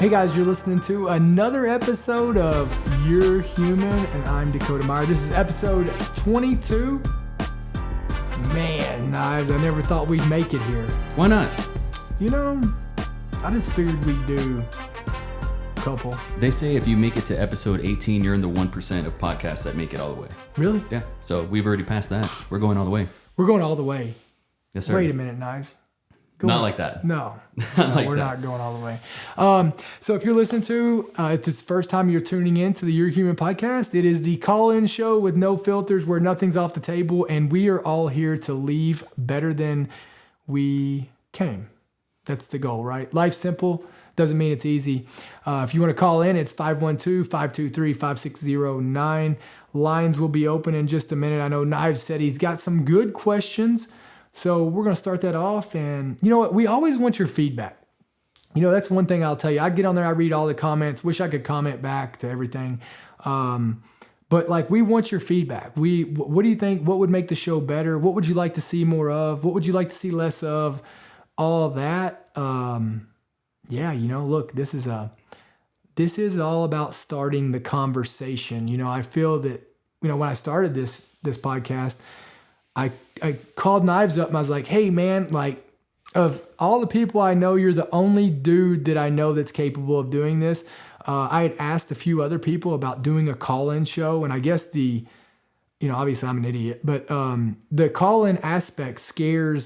Hey guys, you're listening to another episode of You're Human, and I'm Dakota Meyer. This is episode 22. Man, Knives, I never thought we'd make it here. Why not? You know, I just figured we'd do a couple. They say if you make it to episode 18, you're in the 1% of podcasts that make it all the way. Really? Yeah, so we've already passed that. We're going all the way. We're going all the way. Yes, sir. Wait a minute, Knives. Not like that. No, like we're that. not going all the way. So if you're listening to, if it's the first time you're tuning in to the You're Human podcast, it is the Callin Show with no filters where nothing's off the table. And we are all here to leave better than we came. That's the goal, right? Life's simple. Doesn't mean it's easy. If you want to call in, it's 512-523-5609. Lines will be open in just a minute. I know Knives said he's got some good questions. So we're going to start that off. And you know what? We always want your feedback. You know, that's one thing I'll tell you. I get on there, I read all the comments. Wish I could comment back to everything. But like, we want your feedback. What do you think? What would make the show better? What would you like to see more of? What would you like to see less of? All that. Yeah, you know, look, this is all about starting the conversation. You know, I feel that, you know, when I started this podcast, I called Knives up and I was like, hey man, like, of all the people I know, you're the only dude that I know that's capable of doing this. I had asked a few other people about doing a call-in show, and I guess you know, obviously I'm an idiot, but the call-in aspect scared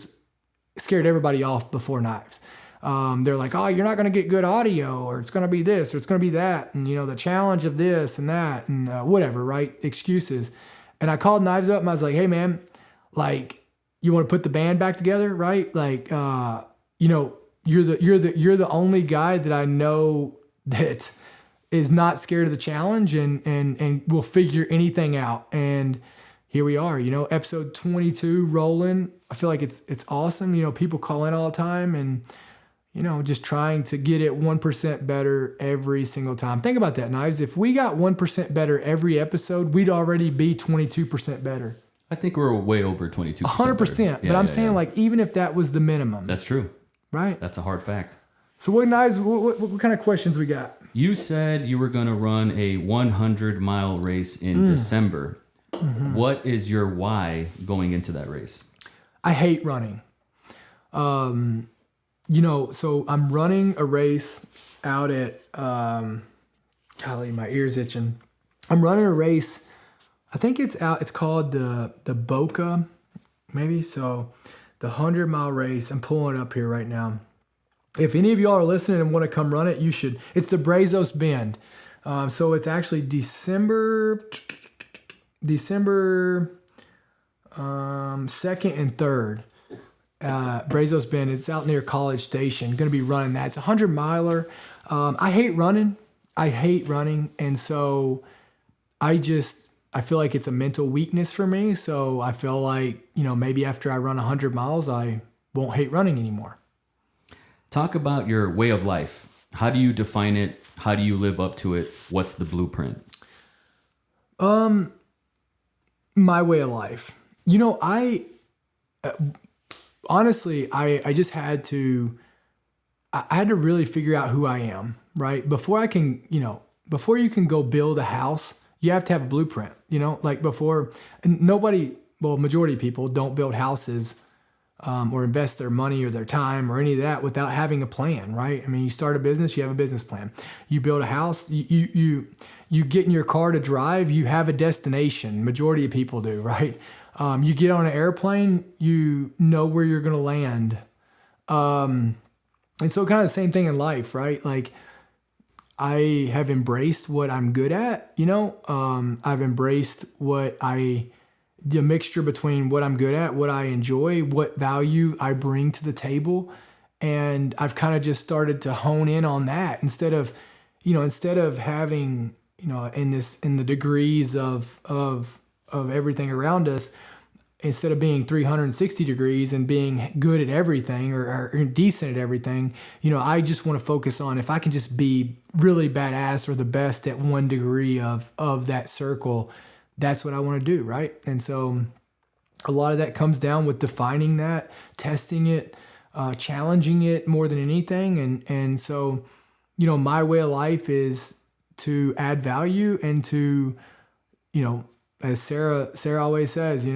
everybody off before Knives. They're like, oh, you're not going to get good audio, or it's going to be this, or it's going to be that. And, you know, the challenge of this and that and whatever, right? Excuses. And I called Knives up and I was like, hey man, like, you want to put the band back together, right? Like, you know, you're the only guy that I know that is not scared of the challenge and will figure anything out. And here we are, you know, episode 22 rolling. I feel like it's awesome. You know, people call in all the time and, you know, just trying to get it 1% better every single time. Think about that, Knives. If we got 1% better every episode, we'd already be 22% better. I think we're way over 22%. 100%. But I'm saying, like, even if that was the minimum. That's true. Right? That's a hard fact. So what, Knives, what kind of questions we got? You said you were going to run a 100-mile race in December. Mm-hmm. What is your why going into that race? I hate running. You know, so I'm running a race out at, golly, my ear's itching. I'm running a race. I think it's called the Boca, maybe. So the 100-mile race, I'm pulling it up here right now. If any of y'all are listening and want to come run it, you should. It's the Brazos Bend. So it's actually December 2nd and 3rd. Brazos Bend. It's out near College Station. Going to be running that. It's a 100-miler. I hate running. And so I feel like it's a mental weakness for me. So I feel like, you know, maybe after I run 100 miles, I won't hate running anymore. Talk about your way of life. How do you define it? How do you live up to it? What's the blueprint? My way of life. You know, honestly, I just had to really figure out who I am, right? Before you can go build a house, you have to have a blueprint, you know, like majority of people don't build houses or invest their money or their time or any of that without having a plan, right? I mean, you start a business, you have a business plan. You build a house, you get in your car to drive, you have a destination. Majority of people do, right? You get on an airplane, you know where you're going to land. And so kind of the same thing in life, right? Like, I have embraced what I'm good at, you know? I've embraced the mixture between what I'm good at, what I enjoy, what value I bring to the table. And I've kind of just started to hone in on that instead of having, you know, in the degrees of everything around us, instead of being 360 degrees and being good at everything or decent at everything, you know, I just want to focus on if I can just be really badass or the best at 1 degree of that circle, that's what I want to do, right? And so a lot of that comes down with defining that, testing it, challenging it more than anything. And so, my way of life is to add value and to, as Sarah always says,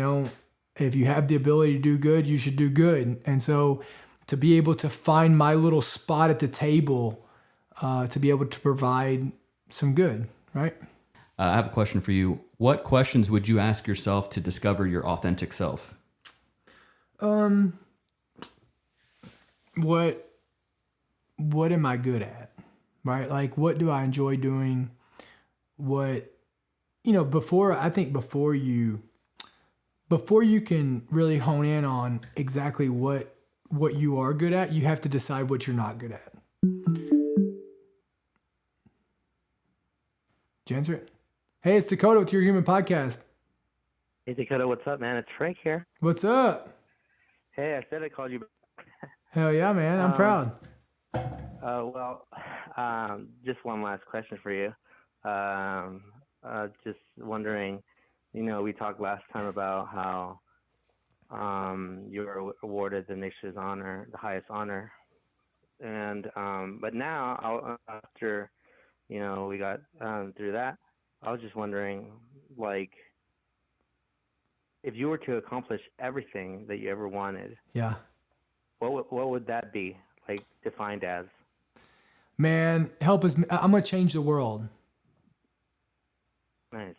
if you have the ability to do good, you should do good. And so to be able to find my little spot at the table, to be able to provide some good, right? I have a question for you. What questions would you ask yourself to discover your authentic self? What am I good at, right? Like, what do I enjoy doing? What, before you can really hone in on exactly what you are good at, you have to decide what you're not good at. Did you answer it? Hey, it's Dakota with Your Human Podcast. Hey, Dakota, what's up, man? It's Frank here. What's up? Hey, I said I called you. Hell yeah, man. I'm proud. Just one last question for you. Just wondering, we talked last time about how you were awarded the nation's honor, the highest honor. And but now, after, we got through that, I was just wondering, like, if you were to accomplish everything that you ever wanted, Yeah. what would that be, like, defined as? Man, help us. I'm going to change the world. Nice.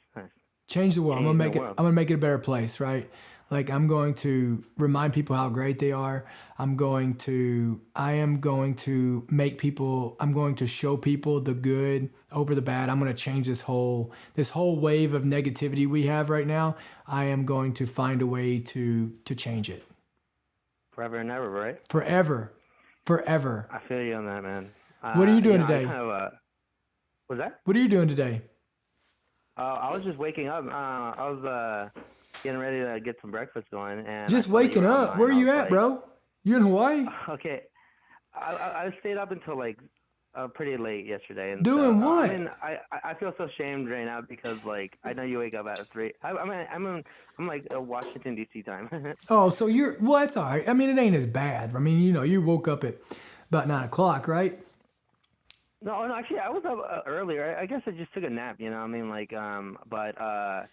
Change the world. I'm Change the going to make it a better place, right? Like, I'm going to remind people how great they are. I am going to make people, I'm going to show people the good over the bad. I'm going to change this whole wave of negativity we have right now. I am going to find a way to change it. Forever and ever, right? Forever. I feel you on that, man. What are you doing today? What's that? What are you doing today? I was just waking up. I was getting ready to get some breakfast going. And just waking up? Where are you at, bro? You in Hawaii? Okay. I stayed up until like pretty late yesterday. And doing what? I mean, I feel so shamed right now because, like, I know you wake up at 3. I'm like Washington D.C. time. Oh, so it's all right. I mean, it ain't as bad. I mean, you woke up at about 9 o'clock, right? No, actually, I was up earlier. I guess I just took a nap. I mean, like, but I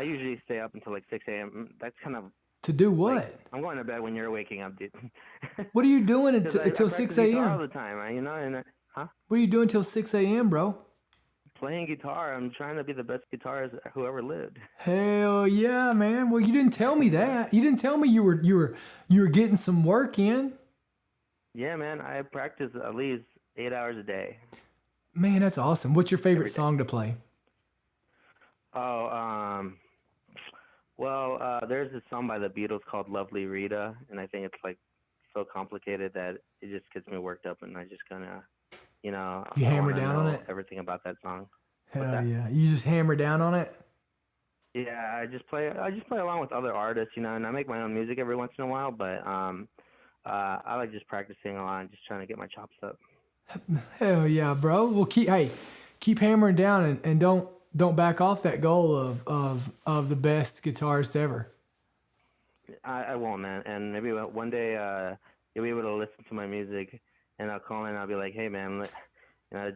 usually stay up until like 6 a.m. That's kind of. To do what? Like, I'm going to bed when you're waking up, dude. What are you doing until 6 a.m.? All the time, huh? What are you doing till 6 a.m., bro? Playing guitar. I'm trying to be the best guitarist who ever lived. Hell yeah, man. Well, you didn't tell me that. You didn't tell me you were getting some work in. Yeah, man. I practice at least 8 hours a day. Man, that's awesome. What's your favorite song to play? There's this song by the Beatles called Lovely Rita, and I think it's like so complicated that it just gets me worked up, and I just kind of, you hammer down on it? Everything about that song. Hell yeah. You just hammer down on it? Yeah, I just play along with other artists, and I make my own music every once in a while, but I like just practicing a lot and just trying to get my chops up. Hell yeah, bro. Well, keep hammering down and don't back off that goal of the best guitarist ever. I won't, man. And maybe one day you'll be able to listen to my music, and I'll call in and I'll be like, hey, man, this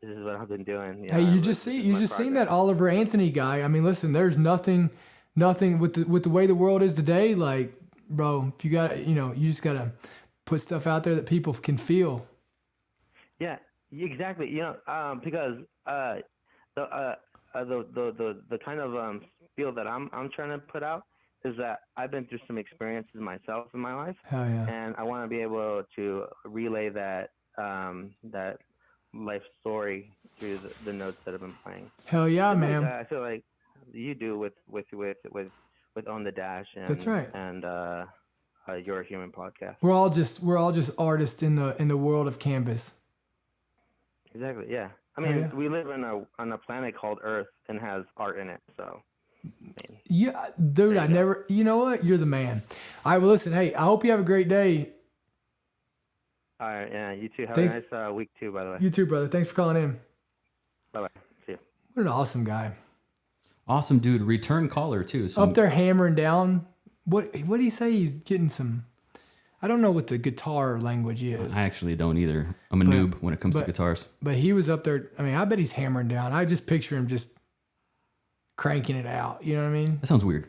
is what I've been doing. Hey, you just seen that Oliver Anthony guy. I mean, listen, there's nothing with the way the world is today. Like, bro, if you got, you just gotta put stuff out there that people can feel. Yeah, exactly. Because the kind of feel that I'm trying to put out is that I've been through some experiences myself in my life. Hell yeah. And I want to be able to relay that that life story through the notes that I've been playing. Hell yeah, man. I feel like you do with On the Dash. And, that's right. And Your Human Podcast. We're all just artists in the world of canvas. Exactly. Yeah. I mean, we live on a planet called Earth and has art in it. So. Yeah, dude, you know what? You're the man. All right, well, listen, hey, I hope you have a great day. All right, yeah, you too. Have a nice week too, by the way. You too, brother. Thanks for calling in. Bye-bye. See you. What an awesome guy. Awesome dude. Return caller too. So up there hammering down. What did he say? He's getting some. I don't know what the guitar language is. I actually don't either. I'm a noob when it comes to guitars. But he was up there. I mean, I bet he's hammering down. I just picture him just cranking it out. You know what I mean? That sounds weird.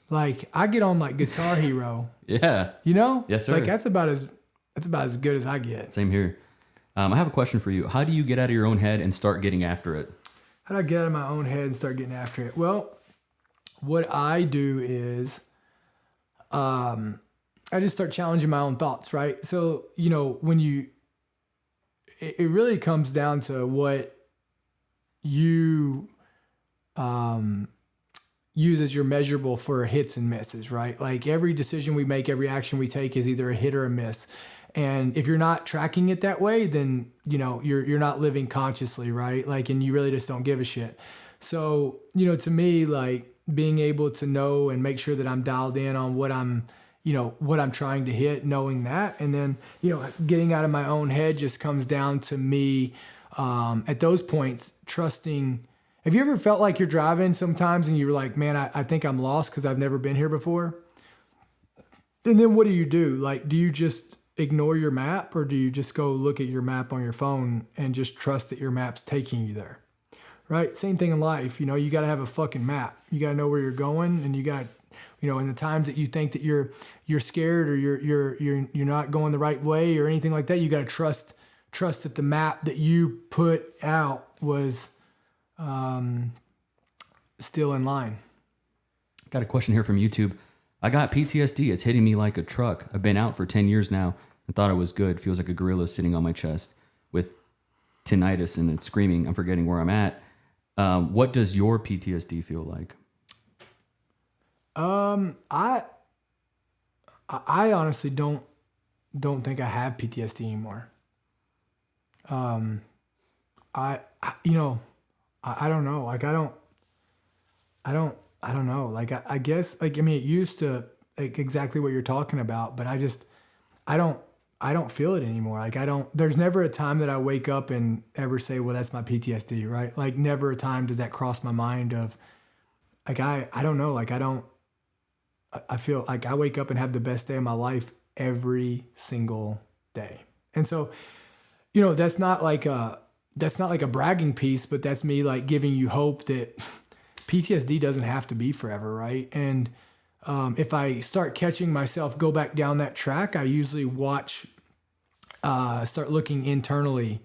Like I get on like Guitar Hero. Yeah. You know? Yes, sir. Like that's about as good as I get. Same here. I have a question for you. How do you get out of your own head and start getting after it? How do I get out of my own head and start getting after it? Well, what I do is I just start challenging my own thoughts, right? So, you know, when it really comes down to what you use as your measurable for hits and misses, right? Like every decision we make, every action we take is either a hit or a miss. And if you're not tracking it that way, then, you know, you're not living consciously, right? Like, and you really just don't give a shit. So, you know, to me, like being able to know and make sure that I'm dialed in on what I'm trying to hit, knowing that, and then, you know, getting out of my own head just comes down to me at those points, trusting. Have you ever felt like you're driving sometimes and you're like, man, I think I'm lost because I've never been here before? And then what do? Like, do you just ignore your map, or do you just go look at your map on your phone and just trust that your map's taking you there? Right? Same thing in life. You know, you got to have a fucking map. You got to know where you're going, and you got, you know, in the times that you think that you're scared or you're not going the right way or anything like that, you got to trust that the map that you put out was still in line. Got a question here from YouTube. I got PTSD. It's hitting me like a truck. I've been out for 10 years now and thought it was good. Feels like a gorilla sitting on my chest with tinnitus and it's screaming. I'm forgetting where I'm at. What does your PTSD feel like? I honestly don't think I have PTSD anymore. I don't know. Like, I don't know. Like, I guess, like, I mean, it used to, like, exactly what you're talking about, but I don't feel it anymore. Like, there's never a time that I wake up and ever say, well, that's my PTSD, right? Like, never a time does that cross my mind of, like, I don't know. Like, I feel like I wake up and have the best day of my life every single day. And so, you know, that's not like a bragging piece, but that's me like giving you hope that PTSD doesn't have to be forever, right? And if I start catching myself go back down that track, I usually start looking internally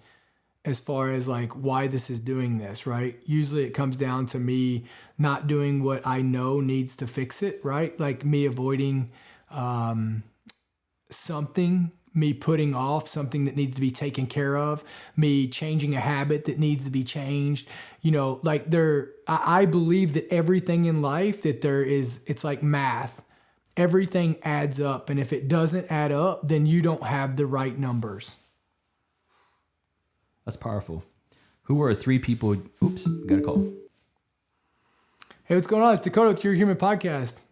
as far as like why this is doing this, right? Usually it comes down to me not doing what I know needs to fix it, right? Like me avoiding something, me putting off something that needs to be taken care of, me changing a habit that needs to be changed. You know, like I believe that everything in life it's like math. Everything adds up. And if it doesn't add up, then you don't have the right numbers. That's powerful. Who are 3 people? Oops, got a call. Hey, what's going on? It's Dakota with Your Human Podcast.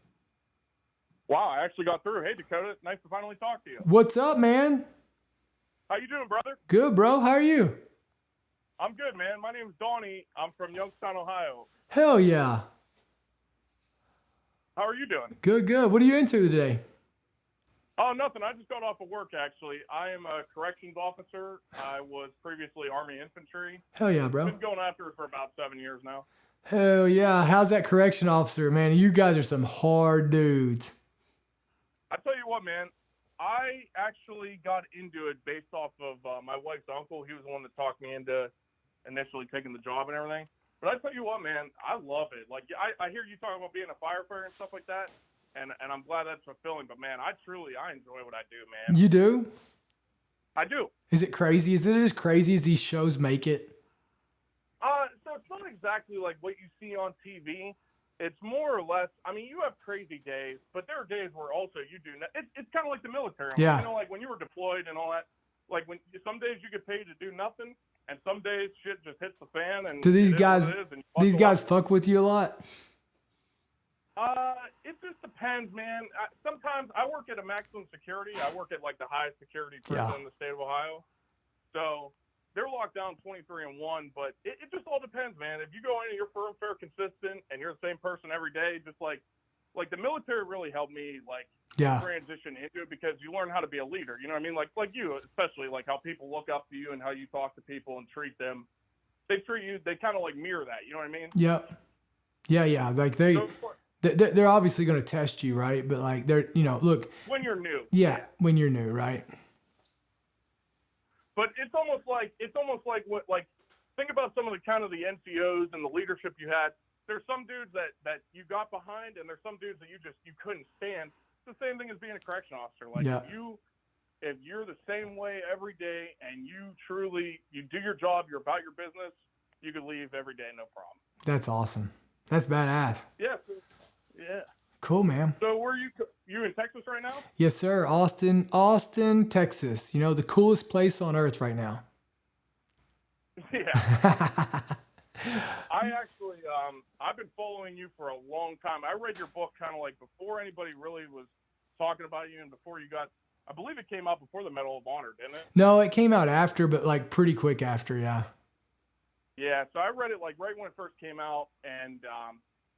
Wow, I actually got through. Hey, Dakota, nice to finally talk to you. What's up, man? How you doing, brother? Good, bro. How are you? I'm good, man. My name's Donnie. I'm from Youngstown, Ohio. Hell yeah. How are you doing? Good, good. What are you into today? Oh, nothing. I just got off of work, actually. I am a corrections officer. I was previously Army infantry. Hell yeah, bro. Been going after it for about 7 years now. Hell yeah. How's that correction officer, man? You guys are some hard dudes. I tell you what, man. I actually got into it based off of my wife's uncle. He was the one that talked me into initially taking the job and everything. But I tell you what, man, I love it. Like, I hear you talking about being a firefighter and stuff like that, and I'm glad that's fulfilling. But, man, I enjoy what I do, man. You do? I do. Is it crazy? Is it as crazy as these shows make it? So it's not exactly like what you see on TV. It's more or less, I mean, you have crazy days, but there are days where also you do not. It's kind of like the military. Yeah. You know, like when you were deployed and all that, like some days you get paid to do nothing, and some days shit just hits the fan. And do these guys fuck with you a lot? It just depends, man. Sometimes I work at a maximum security. I work at like the highest security prison in the state of Ohio. So they're locked down 23-1, but it just all depends, man. If you go in and you're firm, fair, consistent, and you're the same person every day, just like like the military really helped me like Yeah. transition into it because you learn how to be a leader. You know what I mean? Like you, especially like how people look up to you and how you talk to people and treat them. They treat you. They kind of like mirror that. You know what I mean? Yep. Yeah. Like they're obviously going to test you, right? But like they're, look. When you're new. Yeah. When you're new, right? But it's almost like what like think about some of the kind of the NCOs and the leadership you had. There's some dudes that you got behind, and there's some dudes that you couldn't stand. It's the same thing as being a correction officer. Like if you're the same way every day and you do your job, you're about your business, you could leave every day, no problem. That's awesome. That's badass. Yeah. Yeah. Cool, man. So where you in Texas right now? Yes, sir. Austin, Texas. The coolest place on earth right now. Yeah. I actually, I've been following you for a long time. I read your book kind of like before anybody really was talking about you and before you got, I believe it came out before the Medal of Honor, didn't it? No, it came out after, but like pretty quick after, yeah. Yeah, so I read it like right when it first came out, and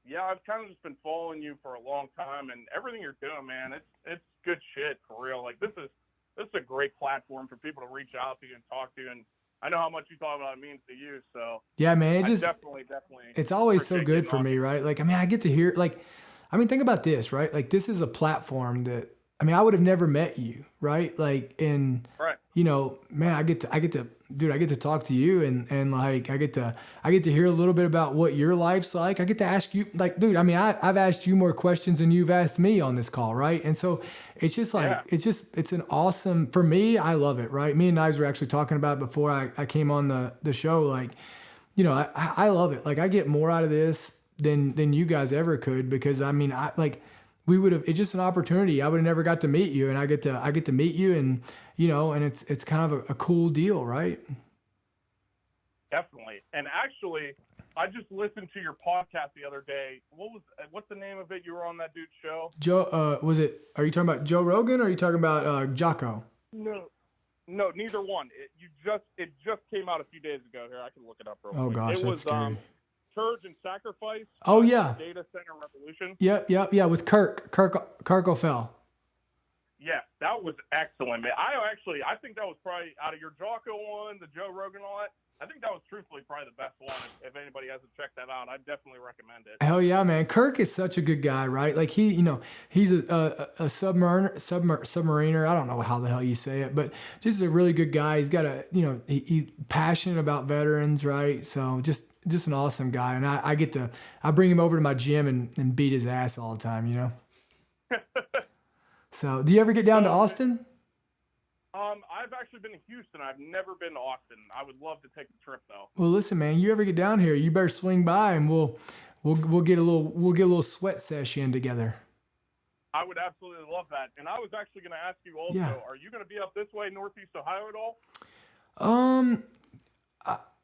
yeah, I've kind of just been following you for a long time, and everything you're doing, man, it's good shit for real. Like this is a great platform for people to reach out to you and talk to you, and I know how much you talk about it means to you, so yeah, man, definitely. It's always so good for me, right? Like, I mean, I get to hear, like, I mean, think about this, right? Like, this is a platform that, I mean, I would have never met you, right? Like, and right. Man, I get to talk to you and like, I get to hear a little bit about what your life's like. I get to ask you, like, dude, I mean, I've asked you more questions than you've asked me on this call, right? And so it's just like, it's an awesome, for me, I love it, right? Me and Knives were actually talking about it before I came on the show, like, I love it. Like, I get more out of this than you guys ever could, because I mean, it's just an opportunity. I would have never got to meet you, and I get to meet you, and and it's kind of a cool deal, right? Definitely. And actually, I just listened to your podcast the other day. What's the name of it? You were on that dude's show? Joe, are you talking about Joe Rogan, or are you talking about Jocko? No, neither one. It just came out a few days ago. Here, I can look it up real quick. Oh gosh, it that's scary. Courage and Sacrifice. Oh yeah. Data Center Revolution. Yeah, with Kirk O'Fell. Yeah, that was excellent, man. I think that was probably out of your Jocko one, the Joe Rogan, all that. I think that was truthfully probably the best one. If anybody hasn't checked that out, I'd definitely recommend it. Hell yeah, man. Kirk is such a good guy, right? Like he's a submariner. I don't know how the hell you say it, but just a really good guy. He's got he's passionate about veterans, right? So just an awesome guy. And I bring him over to my gym and beat his ass all the time, So do you ever get down to Austin? I've actually been to Houston. I've never been to Austin. I would love to take the trip though. Well, listen, man, you ever get down here, you better swing by and we'll get a little sweat sesh in together. I would absolutely love that. And I was actually going to ask you also, Are you going to be up this way, Northeast Ohio at all?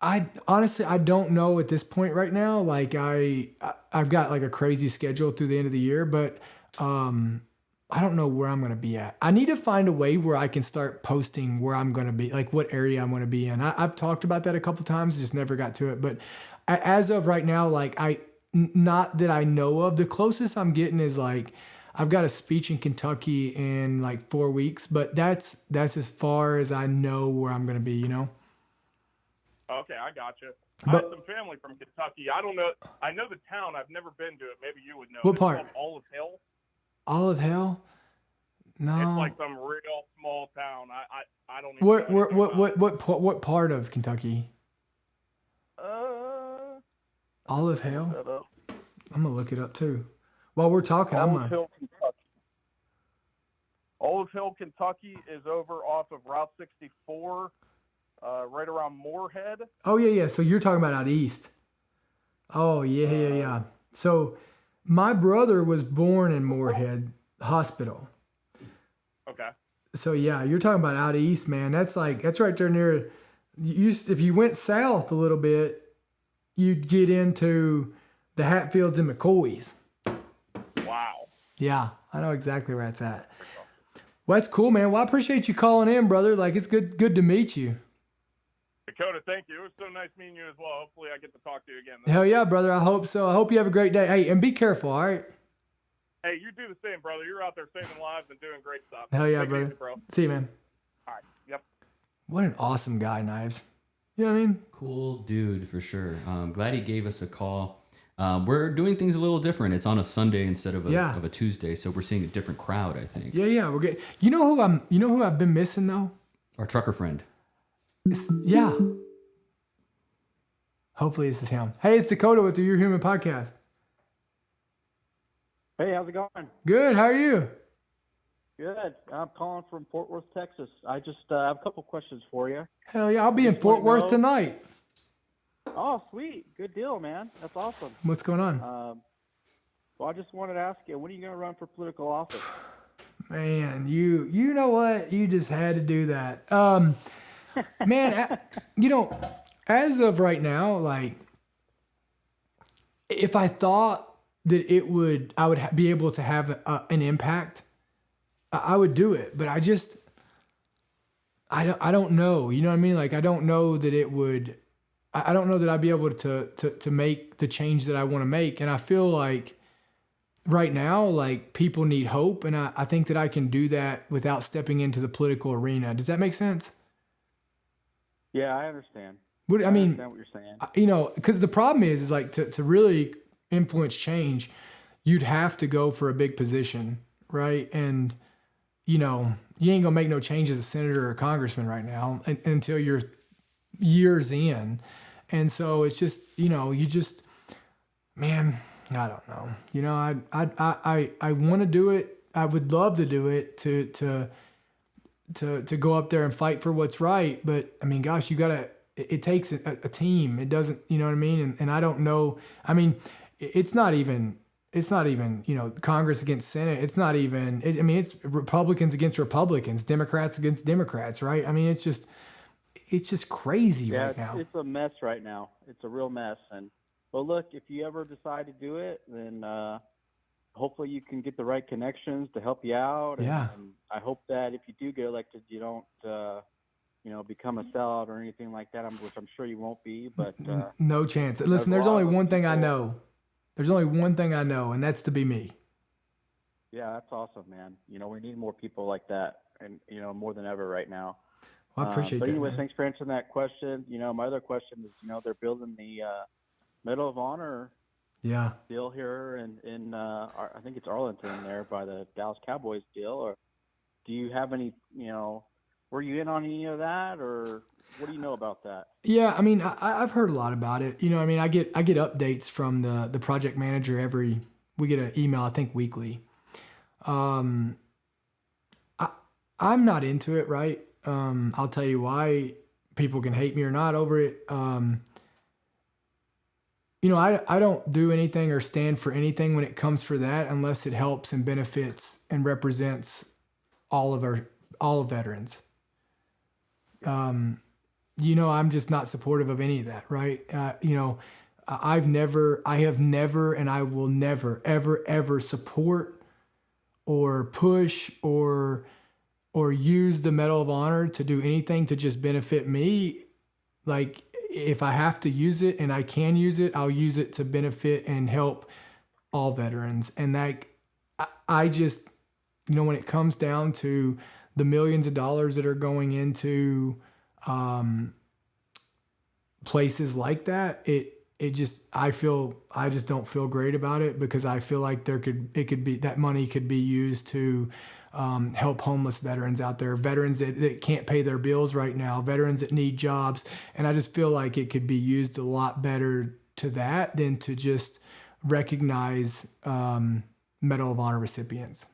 I honestly, I don't know at this point right now. Like I've got like a crazy schedule through the end of the year, but I don't know where I'm going to be at. I need to find a way where I can start posting where I'm going to be, like what area I'm going to be in. I've talked about that a couple times, just never got to it. But as of right now, like not that I know of, the closest I'm getting is like, I've got a speech in Kentucky in like 4 weeks, but that's as far as I know where I'm going to be, Okay, I got you. I have some family from Kentucky. I don't know. I know the town. I've never been to it. Maybe you would know. What part? Olive Hill. Olive Hill? No. It's like some real small town. I don't even know. What part of Kentucky? Olive Hill? I'm going to look it up too. While we're talking, Olive Hill, Kentucky. Olive Hill, Kentucky is over off of Route 64, right around Moorhead. Oh, yeah. So you're talking about out east. Oh, yeah. So my brother was born in Moorhead Hospital. Okay. So yeah, you're talking about out east, man. That's right there near. If you went south a little bit, you'd get into the Hatfields and McCoys. Wow. Yeah, I know exactly where that's at. Well, that's cool, man. Well, I appreciate you calling in, brother. Like, it's good to meet you. Dakota, thank you. It was so nice meeting you as well. Hopefully I get to talk to you again. Hell yeah, brother. I hope so. I hope you have a great day. Hey, and be careful, all right? Hey, you do the same, brother. You're out there saving lives and doing great stuff. Hell yeah, Take it brother. easy, bro. See you, man. All right. Yep. What an awesome guy, Knives. You know what I mean? Cool dude for sure. Glad he gave us a call. We're doing things a little different. It's on a Sunday instead of a Tuesday, so we're seeing a different crowd, I think. Yeah. We're getting. You know who I've been missing though? Our trucker friend. Yeah. Hopefully this is him. Hey, it's Dakota with the Your Human podcast. Hey, how's it going? Good. How are you? Good. I'm calling from Fort Worth, Texas. I just have a couple questions for you. Hell yeah. I'll be in Fort Worth tonight. Oh, sweet. Good deal, man. That's awesome. What's going on? Well, I just wanted to ask you, when are you going to run for political office? Man, you know what? You just had to do that. Man, as of right now, like, if I thought that I would be able to have an impact, I would do it. But I don't know. You know what I mean? Like, I don't know that it would. I don't know that I'd be able to make the change that I want to make. And I feel like right now, like, people need hope. And I think that I can do that without stepping into the political arena. Does that make sense? Yeah, I understand. I mean, understand what you're saying. Because the problem is like to really influence change, you'd have to go for a big position, right? And, you ain't gonna make no change as a senator or a congressman right now until you're years in. And so it's just, man, I don't know. I want to do it. I would love to do it to go up there and fight for what's right. But I mean, gosh, it takes a team. It doesn't, you know what I mean? And I don't know. I mean, it's not even, Congress against Senate. It's not even, it's Republicans against Republicans, Democrats against Democrats, right? I mean, it's just crazy right now. It's a mess right now. It's a real mess. Well, look, if you ever decide to do it, then hopefully you can get the right connections to help you out. Yeah. And I hope that if you do get elected, you don't, become a sellout or anything like that, which I'm sure you won't be. But no chance. Listen, there's only one thing I know. There's only one thing I know, and that's to be me. Yeah, that's awesome, man. We need more people like that, and more than ever right now. Well, I appreciate that. But anyway, man. thanks for answering that question. My other question is, they're building the Medal of Honor deal here in I think it's Arlington there by the Dallas Cowboys deal. Or do you have any, were you in on any of that, or what do you know about that? Yeah, I mean, I've heard a lot about it. I get updates from the project manager we get an email, I think weekly. I'm not into it, right? I'll tell you why. People can hate me or not over it. I don't do anything or stand for anything when it comes for that unless it helps and benefits and represents all veterans. I'm just not supportive of any of that, right? I have never, and I will never, ever support or push or use the Medal of Honor to do anything to just benefit me. Like, if I have to use it and I can use it, I'll use it to benefit and help all veterans. And I just, when it comes down to the millions of dollars that are going into places like that, I just don't feel great about it, because I feel like that money could be used to help homeless veterans out there, veterans that can't pay their bills right now, veterans that need jobs. And I just feel like it could be used a lot better to that than to just recognize Medal of Honor recipients.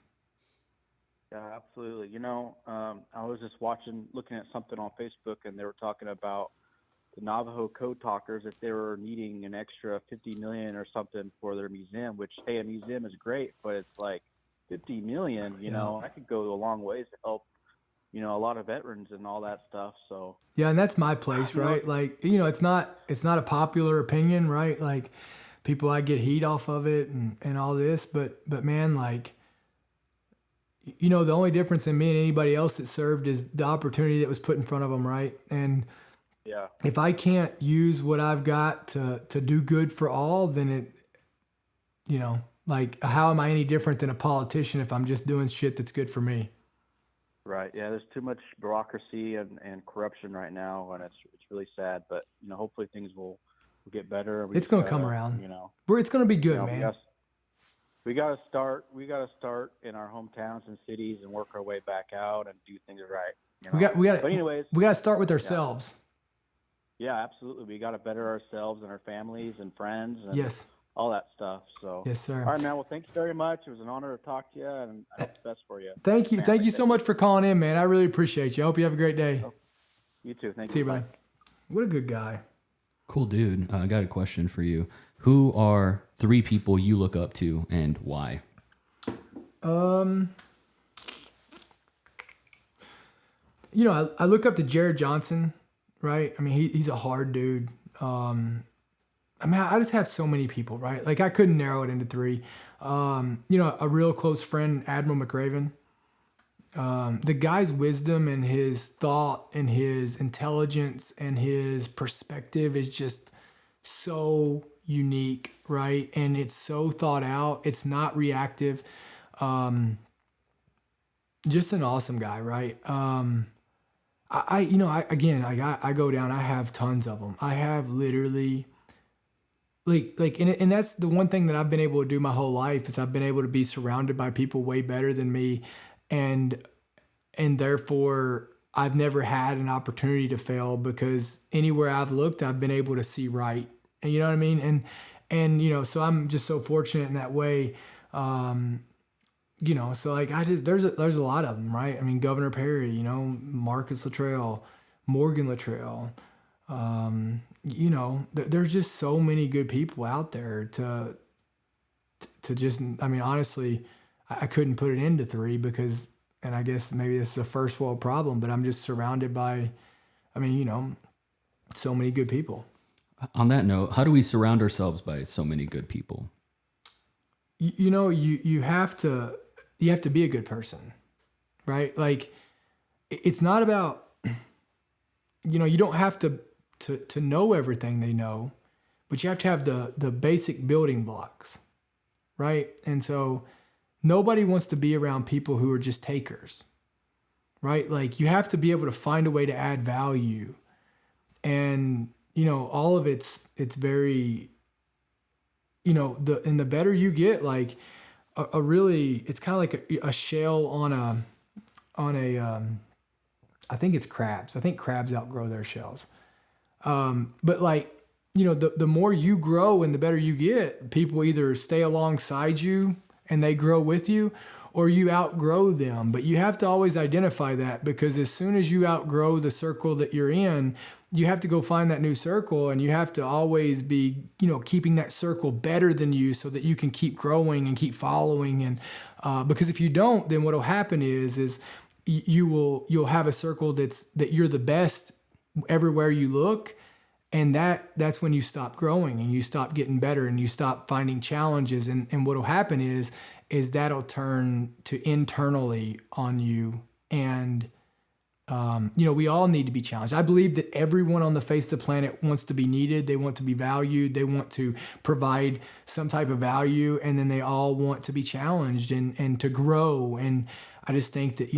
Yeah, absolutely. I was just looking at something on Facebook, and they were talking about the Navajo code talkers, if they were needing an extra $50 million or something for their museum, which, hey, a museum is great, but it's like $50 million, that could go a long ways to help, a lot of veterans and all that stuff. So yeah, and that's my place, right? Like, it's not a popular opinion, right? Like, I get heat off of it and all this, but man, like, the only difference in me and anybody else that served is the opportunity that was put in front of them, right? And yeah, if I can't use what I've got to do good for all, then Like, how am I any different than a politician if I'm just doing shit that's good for me? Right. Yeah. There's too much bureaucracy and corruption right now, and it's really sad. But hopefully things will get better. It's going to come around. It's going to be good, man. We got to start. We got to start in our hometowns and cities and work our way back out and do things right. We got. But anyways, we got to start with ourselves. Yeah, absolutely. We got to better ourselves and our families and friends. And yes. All that stuff. So. Yes, sir. All right, man. Well, thank you very much. It was an honor to talk to you, and I hope the best for you. Thank you. Thank you so much for calling in, man. I really appreciate you. I hope you have a great day. You too. Thank you. See you, buddy. What a good guy. Cool dude. I got a question for you. Who are 3 people you look up to and why? I look up to Jared Johnson, right? I mean, he's a hard dude. I just have so many people, right? Like, I couldn't narrow it into 3. A real close friend, Admiral McRaven. The guy's wisdom and his thought and his intelligence and his perspective is just so unique, right? And it's so thought out. It's not reactive. Just an awesome guy, right? I go down, I have tons of them. I have literally and that's the one thing that I've been able to do my whole life is I've been able to be surrounded by people way better than me. And therefore I've never had an opportunity to fail because anywhere I've looked, I've been able to see right. And you know what I mean? And so I'm just so fortunate in that way. So like there's a lot of them, right? I mean, Governor Perry, Marcus Luttrell, Morgan Luttrell, there's just so many good people out there to just, honestly, I couldn't put it into 3 because, and I guess maybe this is a first world problem, but I'm just surrounded by, so many good people. On that note, how do we surround ourselves by so many good people? You have to be a good person, right? Like, it's not about, you don't have to know everything they know, but you have to have the basic building blocks, right? And so nobody wants to be around people who are just takers, right? Like, you have to be able to find a way to add value. And, all of it's very, the better you get, like it's kind of like a shell on a I think it's crabs. I think crabs outgrow their shells. But like, the more you grow and the better you get, people either stay alongside you and they grow with you, or you outgrow them. But you have to always identify that, because as soon as you outgrow the circle that you're in, you have to go find that new circle, and you have to always be, keeping that circle better than you so that you can keep growing and keep following. And because if you don't, then what'll happen is you'll have a circle that you're the best everywhere you look. And that's when you stop growing and you stop getting better and you stop finding challenges. And what'll happen is that'll turn to internally on you. And, we all need to be challenged. I believe that everyone on the face of the planet wants to be needed. They want to be valued. They want to provide some type of value. And then they all want to be challenged and to grow. And I just think that,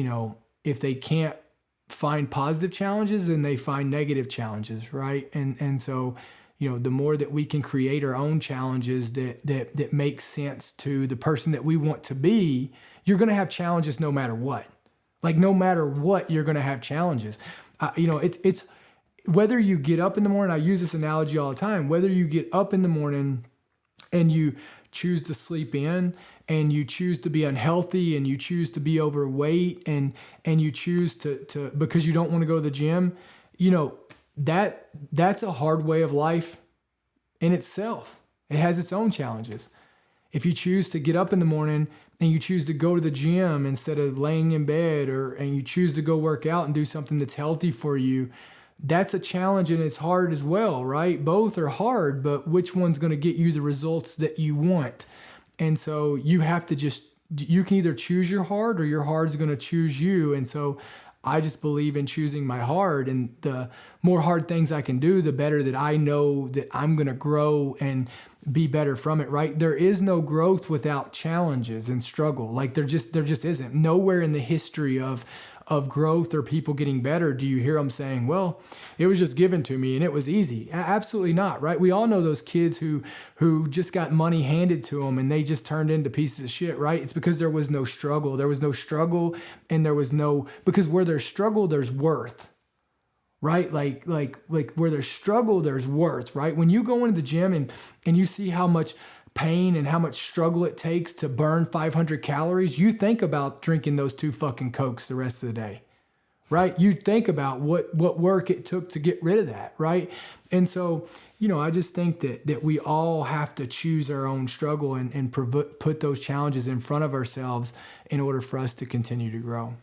if they can't find positive challenges, then they find negative challenges, right? And so, the more that we can create our own challenges that make sense to the person that we want to be, you're going to have challenges no matter what. Like, no matter what, you're going to have challenges. It's whether you get up in the morning. I use this analogy all the time. Whether you get up in the morning and you choose to sleep in, and you choose to be unhealthy, and you choose to be overweight, and you choose to because you don't want to go to the gym, that's a hard way of life in itself. It has its own challenges. If you choose to get up in the morning and you choose to go to the gym instead of laying in bed, and you choose to go work out and do something that's healthy for you, that's a challenge, and it's hard as well, right? Both are hard, but which one's going to get you the results that you want? And so you have to you can either choose your heart, or your heart's going to choose you. And so I just believe in choosing my heart, and the more hard things I can do, the better that I know that I'm going to grow and be better from it, right? There is no growth without challenges and struggle. Like there just isn't. Nowhere in the history of growth or people getting better do you hear them saying, well, it was just given to me and it was easy. Absolutely not, right? We all know those kids who just got money handed to them and they just turned into pieces of shit, right? It's because there was no struggle. There was no struggle and because where there's struggle, there's worth, right? Like where there's struggle, there's worth, right? When you go into the gym and you see how much pain and how much struggle it takes to burn 500 calories, you think about drinking those 2 fucking Cokes the rest of the day, right? You think about what work it took to get rid of that, right? And so, I just think that we all have to choose our own struggle and put those challenges in front of ourselves in order for us to continue to grow.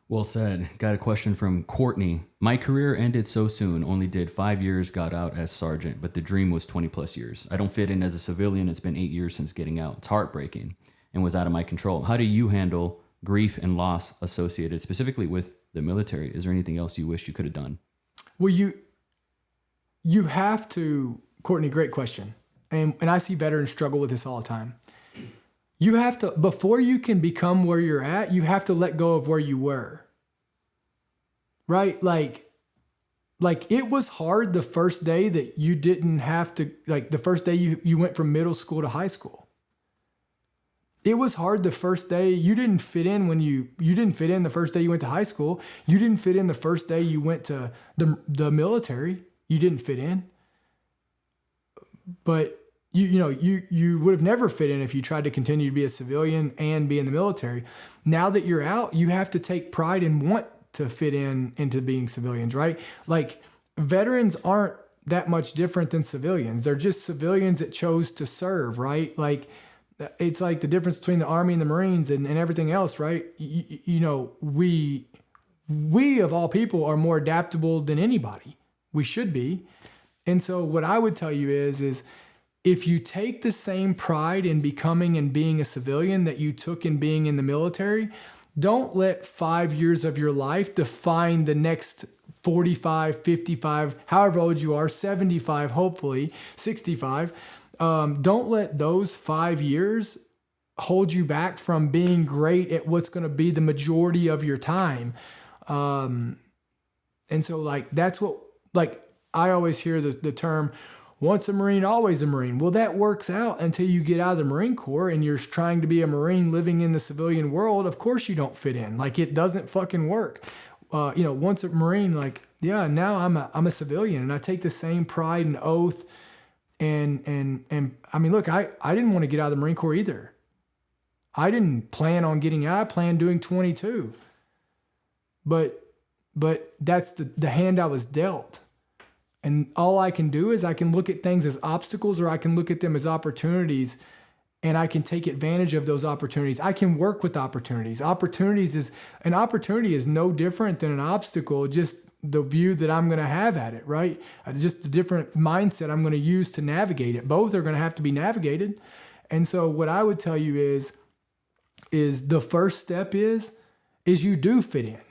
Well said. Got a question from Courtney. My career ended so soon, only did 5 years, got out as sergeant, but the dream was 20 plus years. I don't fit in as a civilian. It's been 8 years since getting out. It's heartbreaking and was out of my control. How do you handle grief and loss associated specifically with the military? Is there anything else you wish you could have done? Well, you have to, Courtney, great question. And I see veterans struggle with this all the time. You have to, before you can become where you're at, you have to let go of where you were. Right? Like it was hard the first day that you didn't have to, like the first day you went from middle school to high school. It was hard the first day you didn't fit in when you didn't fit in the first day you went to high school. You didn't fit in the first day you went to the military. You didn't fit in. But you would have never fit in if you tried to continue to be a civilian and be in the military. Now that you're out, you have to take pride and want to fit into being civilians, right? Like veterans aren't that much different than civilians. They're just civilians that chose to serve, right? Like it's like the difference between the Army and the Marines and everything else, right? We of all people are more adaptable than anybody. We should be. And so what I would tell you is if you take the same pride in becoming and being a civilian that you took in being in the military, don't let 5 years of your life define the next 45, 55, however old you are, 75, hopefully, 65. Don't let those 5 years hold you back from being great at what's going to be the majority of your time. And so that's what, I always hear the term, once a Marine, always a Marine. Well, that works out until you get out of the Marine Corps and you're trying to be a Marine living in the civilian world. Of course you don't fit in. It doesn't fucking work. Once a Marine, now I'm a civilian and I take the same pride and oath. And I mean, look, I didn't want to get out of the Marine Corps either. I didn't plan on getting out. I planned doing 22. But that's the hand I was dealt. And all I can do is I can look at things as obstacles or I can look at them as opportunities and I can take advantage of those opportunities. I can work with opportunities. An opportunity is no different than an obstacle, just the view that I'm going to have at it, right? Just the different mindset I'm going to use to navigate it. Both are going to have to be navigated. And so what I would tell you is the first step is you do fit in.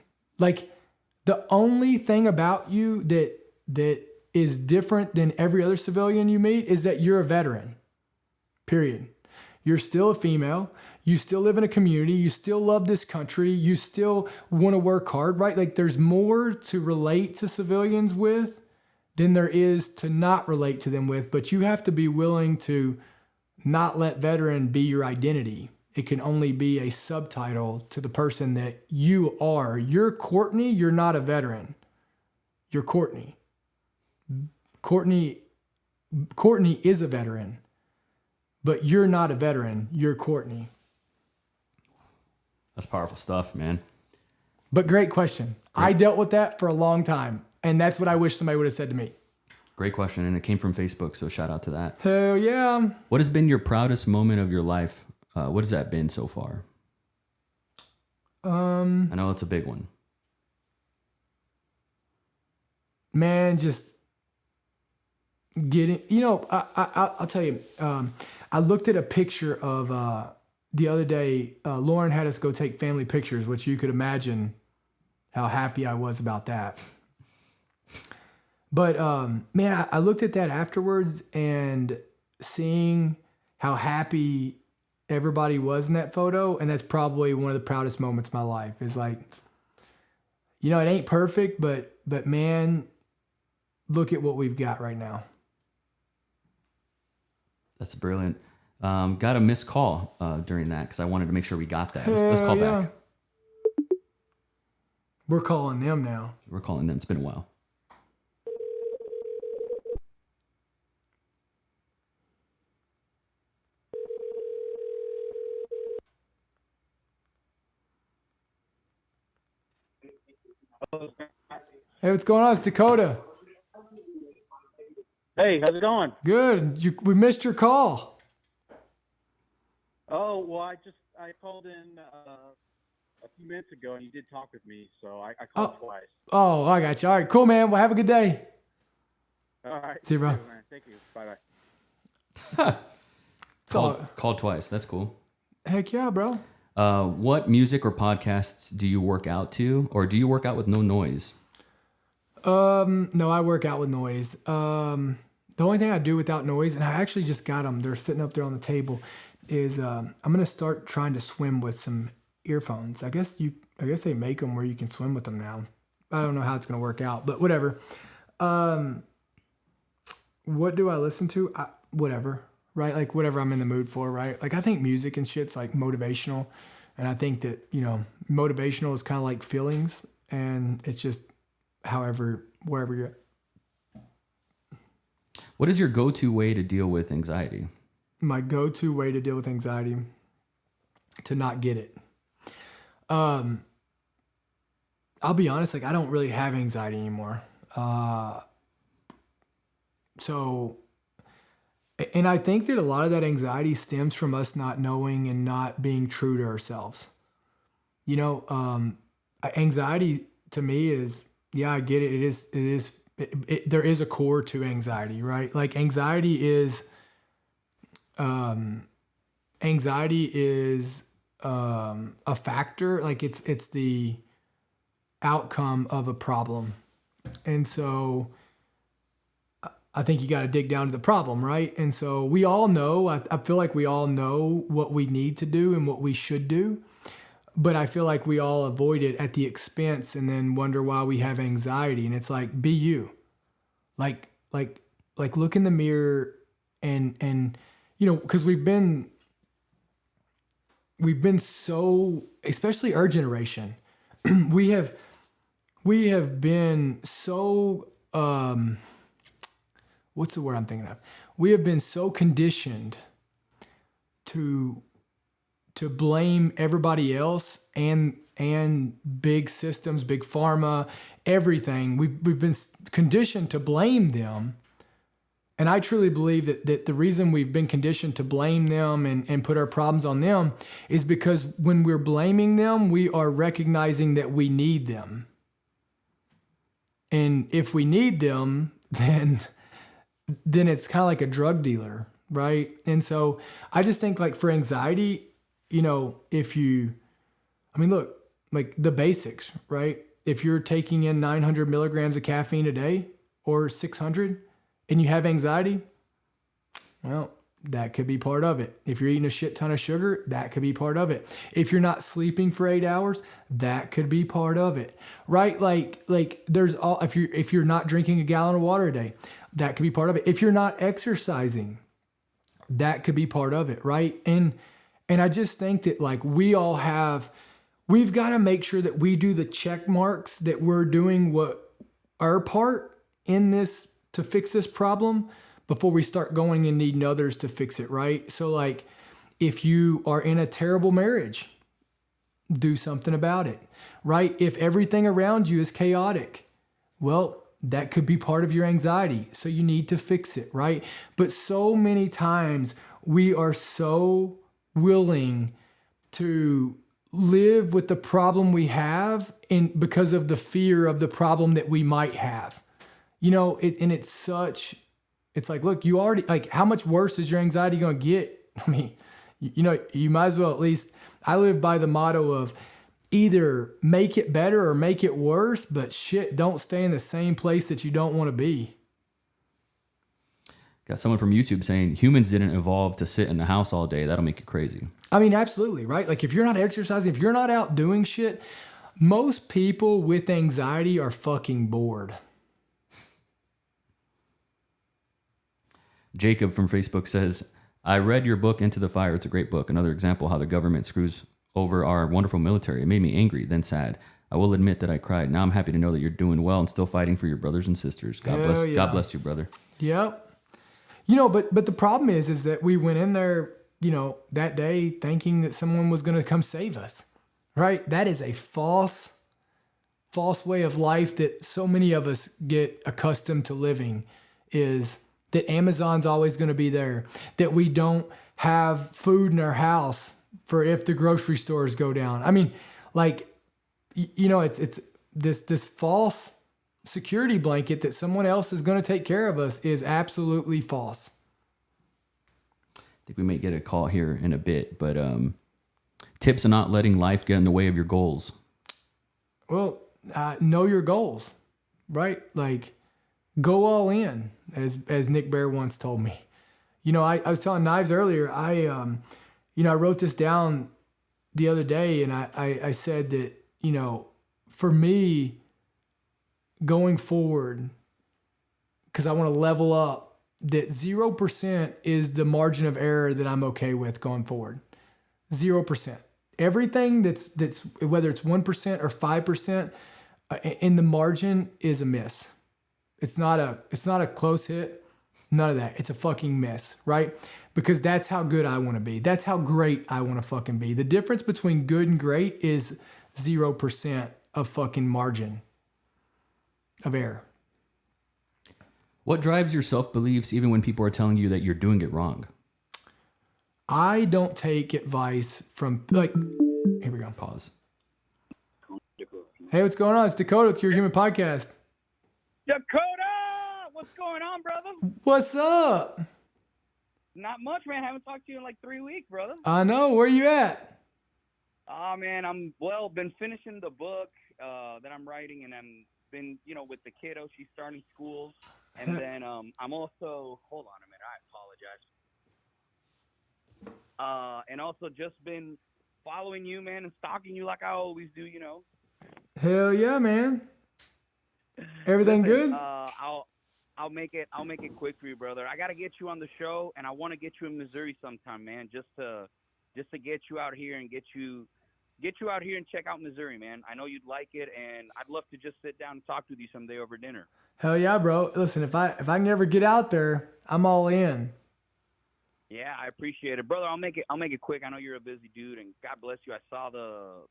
The only thing about you that is different than every other civilian you meet is that you're a veteran, period. You're still a female. You still live in a community. You still love this country. You still want to work hard, right? There's more to relate to civilians with than there is to not relate to them with, but you have to be willing to not let veteran be your identity. It can only be a subtitle to the person that you are. You're Courtney. You're not a veteran. You're Courtney. Courtney is a veteran, but you're not a veteran. You're Courtney. That's powerful stuff, man. But great question. Great. I dealt with that for a long time, and that's what I wish somebody would have said to me. Great question, and it came from Facebook, so shout out to that. Hell yeah. What has been your proudest moment of your life? What has that been so far? I know it's a big one. Man, just getting, I'll tell you, I looked at a picture of the other day. Lauren had us go take family pictures, which you could imagine how happy I was about that. But man, I looked at that afterwards and seeing how happy everybody was in that photo, and that's probably one of the proudest moments of my life. Is like, you know, it ain't perfect, but man, look at what we've got right now. That's brilliant. Got a missed call during that because I wanted to make sure we got that. Let's call back. We're calling them now. We're calling them. It's been a while. Hey, what's going on? It's Dakota. Hey, how's it going? Good. We missed your call. Oh, well, I called in a few minutes ago, and you did talk with me, so I called twice. Oh, I got you. All right, cool, man. Well, have a good day. All right. See you, bro. Man. Thank you. Bye-bye. Called twice. That's cool. Heck yeah, bro. What music or podcasts do you work out to, or do you work out with no noise? No, I work out with noise. The only thing I do without noise, and I actually just got them, they're sitting up there on the table, is I'm gonna start trying to swim with some earphones. I guess they make them where you can swim with them now. I don't know how it's gonna work out, but whatever. What do I listen to? Whatever, right? Like whatever I'm in the mood for, right? Like I think music and shit's like motivational, and I think that, you know, motivational is kind of like feelings, and it's just wherever you're at. What is your go-to way to deal with anxiety? My go-to way to deal with anxiety, to not get it. I'll be honest, like I don't really have anxiety anymore. So, and I think that a lot of that anxiety stems from us not knowing and not being true to ourselves. You know, anxiety to me is, yeah, I get it. There is a core to anxiety, right? Like anxiety is a factor. Like it's the outcome of a problem. And so I think you got to dig down to the problem, right? And so we all know, I feel like we all know what we need to do and what we should do. But I feel like we all avoid it at the expense and then wonder why we have anxiety. And it's like, be you. Like look in the mirror and you know, because we've been so, especially our generation, we have been so, what's the word I'm thinking of? We have been so conditioned to blame everybody else and big systems, big pharma, everything. We've been conditioned to blame them. And I truly believe that the reason we've been conditioned to blame them and put our problems on them is because when we're blaming them, we are recognizing that we need them. And if we need them, then it's kind of like a drug dealer, right? And so I just think like for anxiety, you know, look, like the basics, right? If you're taking in 900 milligrams of caffeine a day or 600 and you have anxiety, well, that could be part of it. If you're eating a shit ton of sugar, that could be part of it. If you're not sleeping for 8 hours, that could be part of it, right? Like there's all, if you're not drinking a gallon of water a day, that could be part of it. If you're not exercising, that could be part of it, right? And I just think that like we've got to make sure that we do the check marks, that we're doing what our part in this to fix this problem before we start going and needing others to fix it, right? So like if you are in a terrible marriage, do something about it, right? If everything around you is chaotic, well, that could be part of your anxiety. So you need to fix it, right? But so many times we are so willing to live with the problem we have because of the fear of the problem that we might have. You know, it's like, look, you already, like, how much worse is your anxiety going to get? I mean, you know, you might as well at least, I live by the motto of, either make it better or make it worse, but shit, don't stay in the same place that you don't want to be. Got someone from YouTube saying humans didn't evolve to sit in the house all day. That'll make you crazy. I mean, absolutely, right? Like if you're not exercising, if you're not out doing shit, most people with anxiety are fucking bored. Jacob from Facebook says, I read your book, Into the Fire. It's a great book. Another example how the government screws over our wonderful military. It made me angry, then sad. I will admit that I cried. Now I'm happy to know that you're doing well and still fighting for your brothers and sisters. God bless you, brother. Yep. You know, but the problem is that we went in there, you know, that day thinking that someone was going to come save us, right? That is a false way of life that so many of us get accustomed to living, is that Amazon's always going to be there, that we don't have food in our house for if the grocery stores go down. I mean, like, you know, it's this false security blanket that someone else is going to take care of us is absolutely false. I think we may get a call here in a bit, but tips on not letting life get in the way of your goals. Well, know your goals, right? Like, go all in, as Nick Bear once told me. You know, I was telling Knives earlier, I wrote this down the other day, and I said that, you know, for me, going forward, because I want to level up, that 0% is the margin of error that I'm okay with going forward. 0%. Everything that's whether it's 1% or 5% in the margin is a miss. It's not a close hit. None of that. It's a fucking miss, right? Because that's how good I want to be. That's how great I want to fucking be. The difference between good and great is 0% of fucking margin of error. What drives your self-beliefs even when people are telling you that you're doing it wrong? I don't take advice from, like, here we go. Pause. Hey, what's going on? It's Dakota. It's Your Human Podcast. Dakota! What's going on, brother? What's up? Not much, man. Haven't talked to you in like 3 weeks, brother. I know. Where you at? Oh, man, been finishing the book that I'm writing, and I'm been, you know, with the kiddo. She's starting schools. And then I'm also, hold on a minute, I apologize. And also just been following you, man, and stalking you like I always do, you know. Hell yeah, man. Everything good? I'll make it quick for you, brother. I gotta get you on the show, and I want to get you in Missouri sometime, man, just to get you out here and get you out here and check out Missouri, man. I know you'd like it, and I'd love to just sit down and talk with you someday over dinner. Hell yeah, bro. Listen, if I can ever get out there, I'm all in. Yeah, I appreciate it, brother. I'll make it quick. I know you're a busy dude, and God bless you. I saw the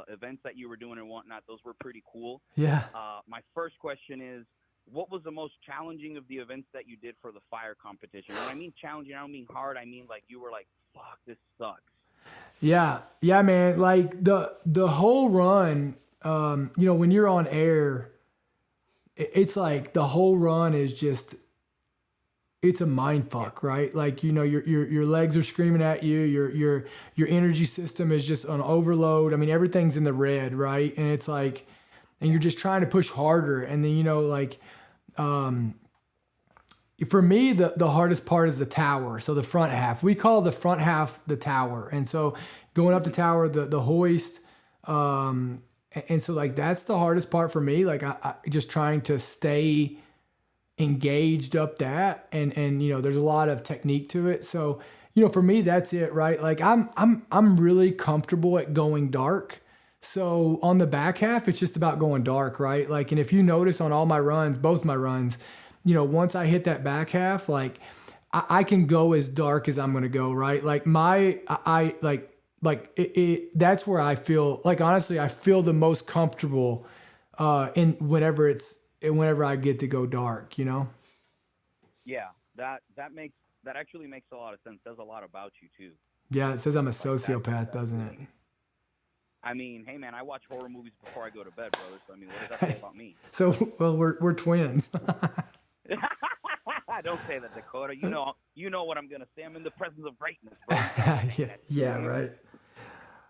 events that you were doing and whatnot. Those were pretty cool. Yeah. My first question is, what was the most challenging of the events that you did for the fire competition? When I mean challenging, I don't mean hard. I mean like you were like, fuck, this sucks. Yeah, man. Like the whole run, you know, when you're on air, it's like the whole run is just, it's a mind fuck, right? Like, you know, your legs are screaming at you. Your energy system is just on overload. I mean, everything's in the red, right? And it's like, and you're just trying to push harder. And then, you know, like, for me, the hardest part is the tower. So the front half, we call the front half the tower. And so going up the tower, the hoist, and so like, that's the hardest part for me. Like I just trying to stay engaged up that. And, you know, there's a lot of technique to it. So, you know, for me, that's it, right? Like I'm really comfortable at going dark. So on the back half, it's just about going dark, right? Like, and if you notice on all my runs, both my runs, you know, once I hit that back half, like I can go as dark as I'm going to go, right? Like that's where I feel like, honestly, I feel the most comfortable, whenever I get to go dark, you know? Yeah, that actually makes a lot of sense. Says a lot about you too. Yeah. It says I'm a sociopath, doesn't it? I mean, hey man, I watch horror movies before I go to bed, brother. So I mean, what does that say about me? So, well, we're twins. Don't say that, Dakota. You know what I'm gonna say. I'm in the presence of greatness, bro. Yeah, right.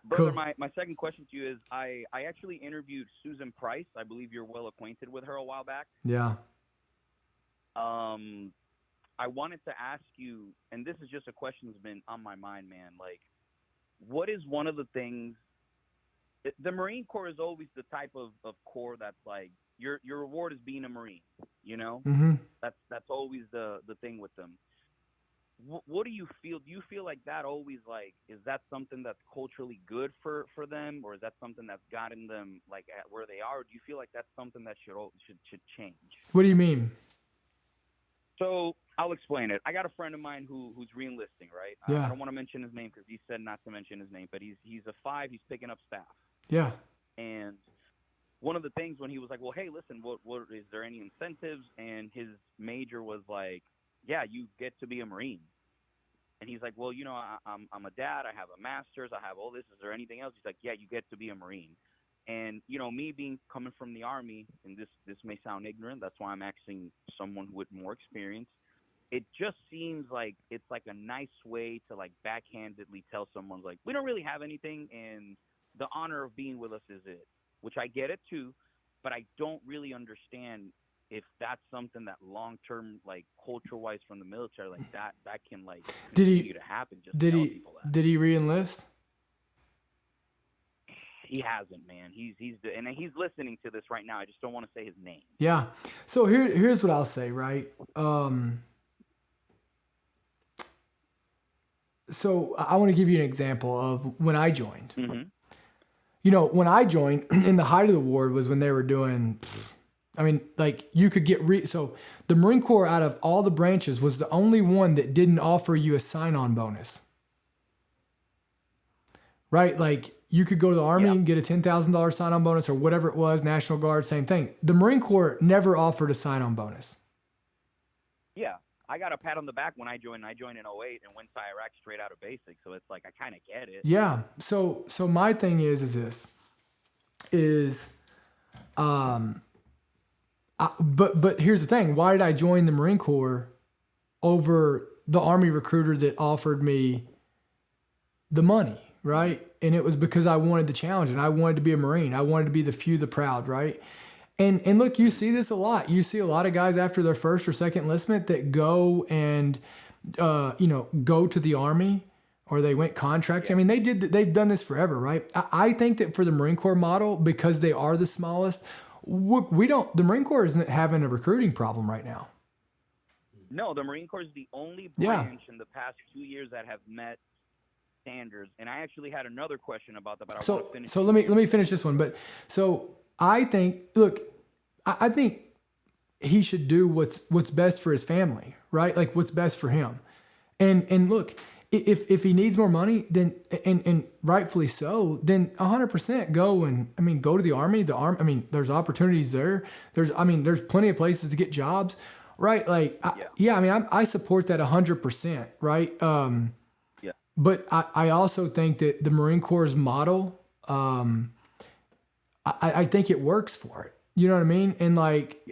Brother, Cool. my second question to you is I actually interviewed Susan Price. I believe you're well acquainted with her a while back. Yeah. I wanted to ask you, and this is just a question that's been on my mind, man. Like, what is one of the things? The Marine Corps is always the type of corps that's like your reward is being a Marine. You know, Mm-hmm. that's always the thing with them. What do you feel? Do you feel like that always like is that something that's culturally good for them, or is that something that's gotten them like at where they are? Or do you feel like that's something that should change? What do you mean? So I'll explain it. I got a friend of mine who's re-enlisting, right? Yeah. I don't want to mention his name because he said not to mention his name, but he's a 5. He's picking up staff, Yeah. and one of the things when he was like, well, hey, listen, what is there any incentives? And his major was like, yeah, you get to be a Marine. And he's like, well, you know, I'm a dad. I have a master's. I have all this. Is there anything else? He's like, yeah, you get to be a Marine. And, you know, me coming from the Army, and this may sound ignorant. That's why I'm asking someone with more experience. It just seems like it's like a nice way to like backhandedly tell someone like, we don't really have anything, and the honor of being with us is it, which I get it too, but I don't really understand if that's something that long term, like culture wise from the military, like that can like continue to happen. Just tell people that. Did he re-enlist? He hasn't, man. He's listening to this right now. I just don't want to say his name. Yeah. So here's what I'll say, right? So I want to give you an example of when I joined. Mm-hmm. You know, when I joined in the height of the war was when they were doing, I mean, like you could get, so the Marine Corps out of all the branches was the only one that didn't offer you a sign-on bonus. Right? Like you could go to the Army and get a $10,000 sign-on bonus or whatever it was, National Guard, same thing. The Marine Corps never offered a sign-on bonus. Yeah. I got a pat on the back when I joined. I joined in 2008 and went to Iraq straight out of basic. So it's like, I kind of get it. Yeah. So my thing is this, but here's the thing. Why did I join the Marine Corps over the Army recruiter that offered me the money, right? And it was because I wanted the challenge and I wanted to be a Marine. I wanted to be the few, the proud, right? And look, you see this a lot. You see a lot of guys after their first or second enlistment that go and, go to the Army or they went contract. I mean, they've done this forever, right? I think that for the Marine Corps model, because they are the smallest, the Marine Corps isn't having a recruiting problem right now. No, the Marine Corps is the only branch in the past 2 years that have met standards. And I actually had another question about that, but I want to finish. So let me finish this one. But so I think, look, I think he should do what's best for his family, right? Like what's best for him. And look, if he needs more money, then and rightfully so, then 100% go to the Army. There's opportunities there. There's plenty of places to get jobs, right? Like, I support that 100%, right? But I also think that the Marine Corps' model, I think it works for it. You know what I mean? And like,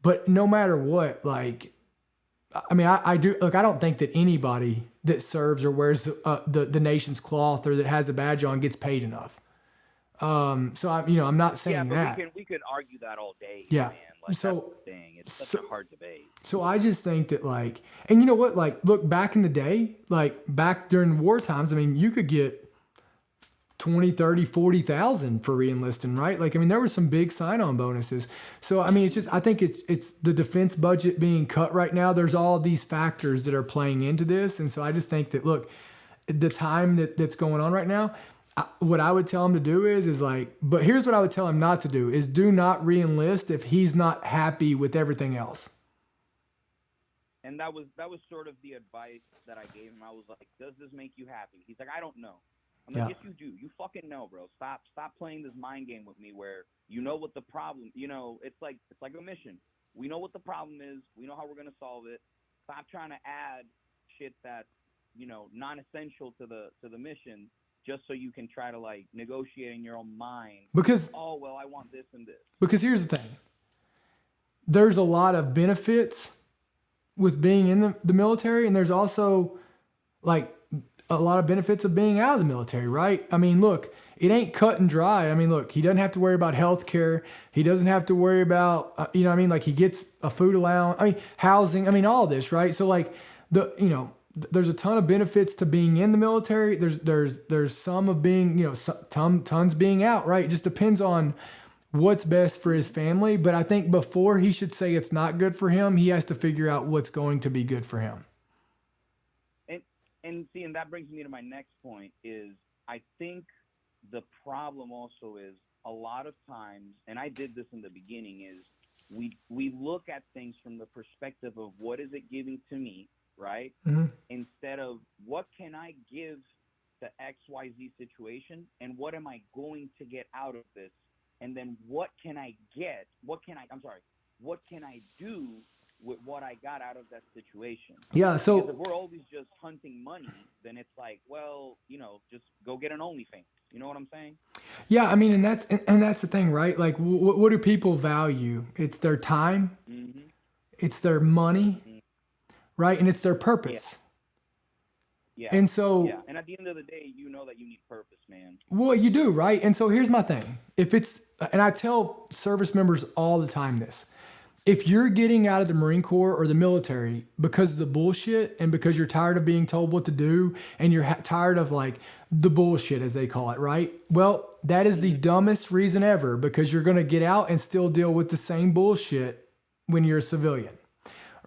but no matter what, like, I do, look, I don't think that anybody that serves or wears the nation's cloth or that has a badge on gets paid enough. So I'm not saying that. We could argue that all day. Yeah. Man. Like, that's the thing. It's such a hard debate. So I just think that like, and you know what, like, look, back in the day, like back during war times, I mean, you could get 20, 30, 40,000 for re-enlisting, right? Like, I mean, there were some big sign-on bonuses. So, I mean, I think it's the defense budget being cut right now. There's all these factors that are playing into this. And so I just think that, look, the time that's going on right now, what I would tell him to do is like, but here's what I would tell him not to do is do not re-enlist if he's not happy with everything else. And that was sort of the advice that I gave him. I was like, does this make you happy? He's like, I don't know. I'm like, yes, you do. You fucking know, bro. Stop playing this mind game with me where you know what the problem, it's like a mission. We know what the problem is. We know how we're going to solve it. Stop trying to add shit that's, non-essential to the mission just so you can try to like negotiate in your own mind. Because, oh, well, I want this and this. Because here's the thing. There's a lot of benefits with being in the military. And there's also like, a lot of benefits of being out of the military, right? I mean, look, it ain't cut and dry. I mean, look, he doesn't have to worry about health care. He doesn't have to worry about, you know what I mean? Like he gets a food allowance, I mean, housing, I mean, all this, right? So like there's a ton of benefits to being in the military. There's some of being, tons being out, right? It just depends on what's best for his family. But I think before he should say it's not good for him, he has to figure out what's going to be good for him. And see, and that brings me to my next point is I think the problem also is a lot of times, and I did this in the beginning, is we look at things from the perspective of what is it giving to me, right? Mm-hmm. Instead of what can I give to XYZ situation and what am I going to get out of this? And then what can I do with what I got out of that situation? Yeah, so because if we're always just hunting money, then it's like, well, just go get an OnlyFans. You know what I'm saying? Yeah, I mean, and that's the thing, right? Like, what do people value? It's their time, mm-hmm. It's their money, mm-hmm. right? And it's their purpose. Yeah. And so, yeah. And at the end of the day, you know that you need purpose, man. Well, you do, right? And so here's my thing. And I tell service members all the time this. If you're getting out of the Marine Corps or the military because of the bullshit and because you're tired of being told what to do and you're tired of like the bullshit, as they call it, right? Well, that is the dumbest reason ever, because you're going to get out and still deal with the same bullshit when you're a civilian,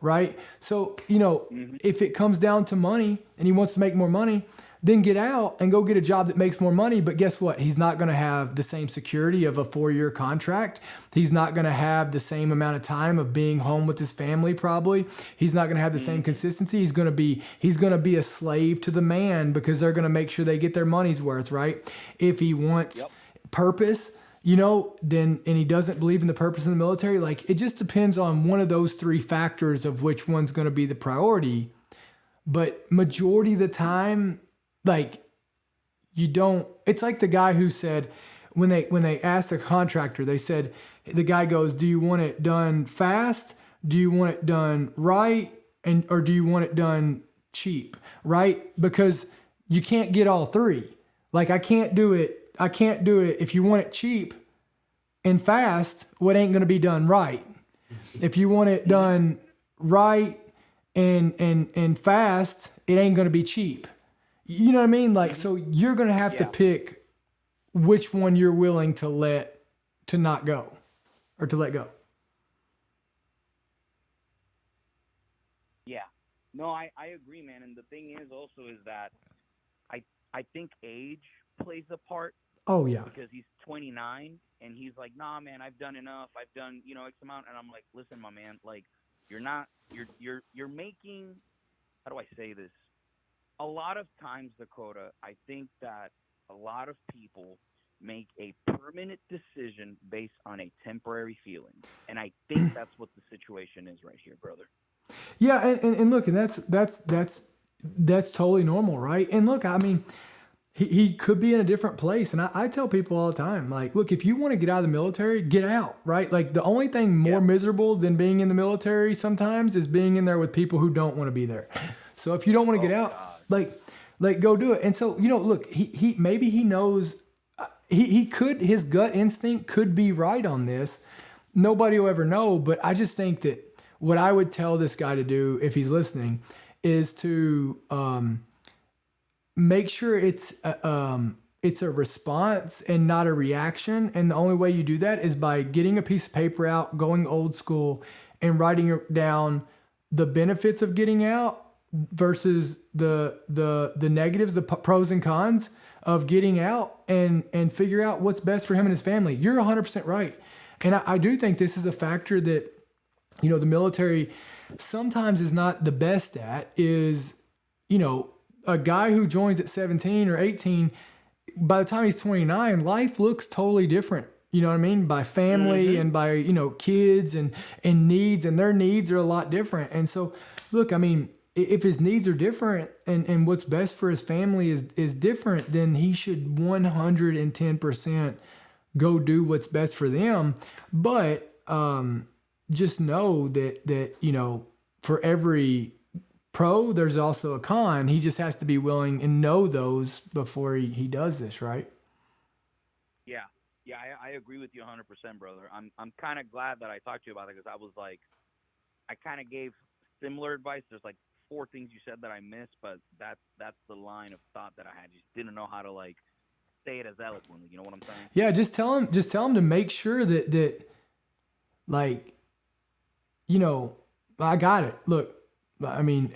right? So, mm-hmm. if it comes down to money and he wants to make more money, then get out and go get a job that makes more money. But guess what? He's not going to have the same security of a 4-year contract. He's not going to have the same amount of time of being home with his family, probably. He's not going to have the same consistency. He's going to be a slave to the man because they're going to make sure they get their money's worth, right? If he wants purpose, then, and he doesn't believe in the purpose in the military, like it just depends on one of those 3 factors of which one's going to be the priority. But majority of the time, like it's like the guy who said when they asked the contractor, they said, the guy goes, do you want it done fast? Do you want it done right? Or do you want it done cheap? Right? Because you can't get all 3. Like I can't do it if you want it cheap and fast, what ain't going to be done right? If you want it done right and fast, it ain't going to be cheap. You know what I mean? Like, so you're going to have to pick which one you're willing to let go. Yeah. No, I agree, man. And the thing is also is that I think age plays a part. Oh, yeah. Because he's 29 and he's like, nah, man, I've done enough. I've done, X amount. And I'm like, listen, my man, like, you're making, how do I say this? A lot of times, Dakota, I think that a lot of people make a permanent decision based on a temporary feeling. And I think that's what the situation is right here, brother. Yeah. And look, and that's totally normal. Right. And look, I mean, he could be in a different place. And I tell people all the time, like, look, if you want to get out of the military, get out, right? Like the only thing more miserable than being in the military sometimes is being in there with people who don't want to be there. So if you don't want to get out, like go do it. And so, look, he maybe he knows his gut instinct could be right on this. Nobody will ever know. But I just think that what I would tell this guy to do if he's listening is to make sure it's a response and not a reaction. And the only way you do that is by getting a piece of paper out, going old school, and writing down the benefits of getting out versus the negatives, the pros and cons of getting out, and figure out what's best for him and his family. You're 100% right. And I do think this is a factor that, the military sometimes is not the best at is, a guy who joins at 17 or 18, by the time he's 29, life looks totally different. You know what I mean? By family and by, kids and needs, and their needs are a lot different. And so, look, I mean, if his needs are different and what's best for his family is different, then he should 110% go do what's best for them. But just know that for every pro, there's also a con. He just has to be willing and know those before he does this, right? Yeah. Yeah, I agree with you 100%, brother. I'm kind of glad that I talked to you about it because I was like, I kind of gave similar advice. There's like 4 things you said that I missed, but that's the line of thought that I had. Just didn't know how to like say it as eloquently. You know what I'm saying? Yeah, just tell him to make sure that like, you know, I got it. Look, I mean,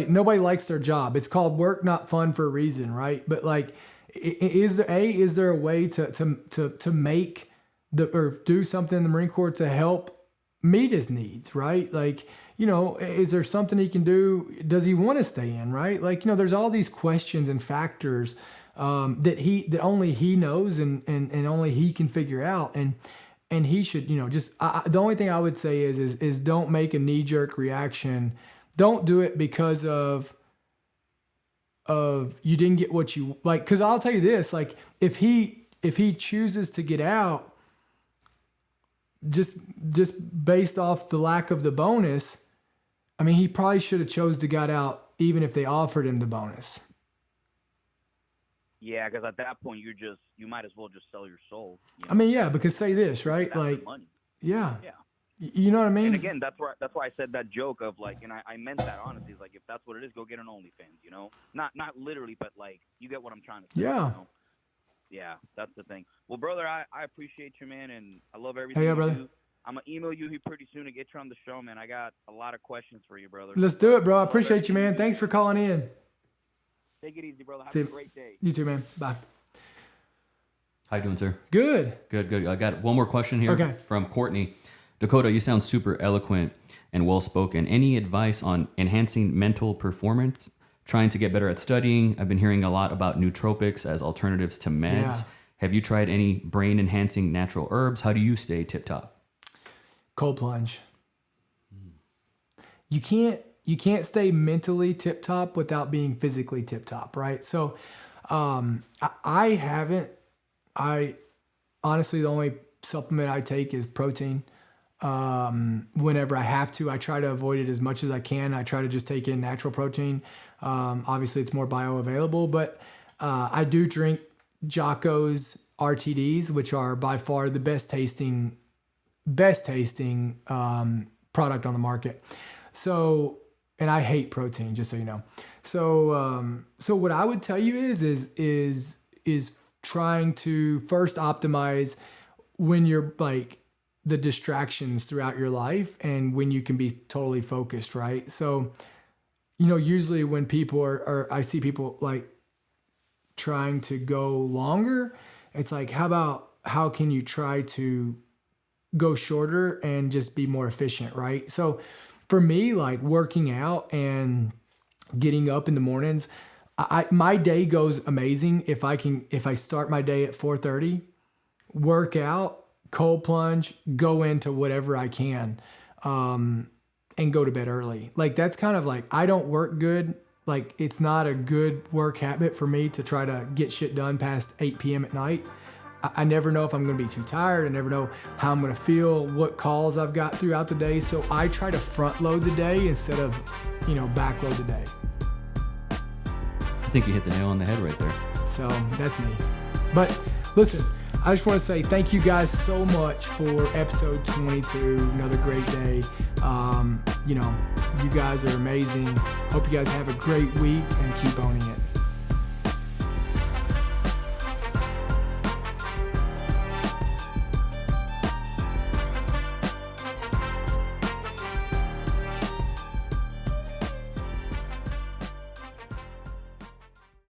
nobody likes their job. It's called work, not fun, for a reason, right? But like, is there a way to make or do something in the Marine Corps to help meet his needs, right? Like, you know, is there something he can do? Does he want to stay in, right? Like, you know, there's all these questions and factors that only he knows and only he can figure out. And he should, you know, just the only thing I would say is don't make a knee-jerk reaction. Don't do it because of you didn't get what you like. Because I'll tell you this, like if he chooses to get out just based off the lack of the bonus, I mean, he probably should have chose to get out even if they offered him the bonus. Yeah, because at that point you might as well just sell your soul. You know? I mean, yeah, because say this, right? Like, money. Yeah. Yeah. You know what I mean? And again, that's why I said that joke of like, and I meant that honestly. Like, if that's what it is, go get an OnlyFans. You know, not literally, but like, you get what I'm trying to say. Yeah. You know? Yeah, that's the thing. Well, brother, I appreciate you, man, and I love everything Hey, yeah, you brother. do. I'm gonna email you here pretty soon to get you on the show, man. I got a lot of questions for you, brother. Let's do it, bro. I appreciate you, man. Thanks for calling in. Take it easy, brother. Have See a you. great day. You too, man. Bye. How you doing, sir? Good. Good. I got one more question here Okay. from Courtney. Dakota, you sound super eloquent and well-spoken. Any advice on enhancing mental performance, trying to get better at studying? I've been hearing a lot about nootropics as alternatives to meds. Yeah. Have you tried any brain-enhancing natural herbs? How do you stay tip-top? Cold plunge. You can't stay mentally tip top without being physically tip top, right? So I honestly, the only supplement I take is protein. Whenever I have to, I try to avoid it as much as I can. I try to just take in natural protein. Obviously it's more bioavailable, but I do drink Jocko's RTDs, which are by far the best tasting product on the market. So, and I hate protein, just so you know. So what I would tell you is trying to first optimize when you're like the distractions throughout your life and when you can be totally focused, right? So, you know, usually when people I see people like trying to go longer, it's like, how can you try to go shorter and just be more efficient, right? So for me, like working out and getting up in the mornings, my day goes amazing if I start my day at 4:30, work out, cold plunge, go into whatever I can, and go to bed early. Like that's kind of like, I don't work good. Like it's not a good work habit for me to try to get shit done past 8 p.m. at night. I never know if I'm going to be too tired. I never know how I'm going to feel, what calls I've got throughout the day. So I try to front load the day instead of, back load the day. I think you hit the nail on the head right there. So that's me. But listen, I just want to say thank you guys so much for episode 22. Another great day. You guys are amazing. Hope you guys have a great week and keep owning it.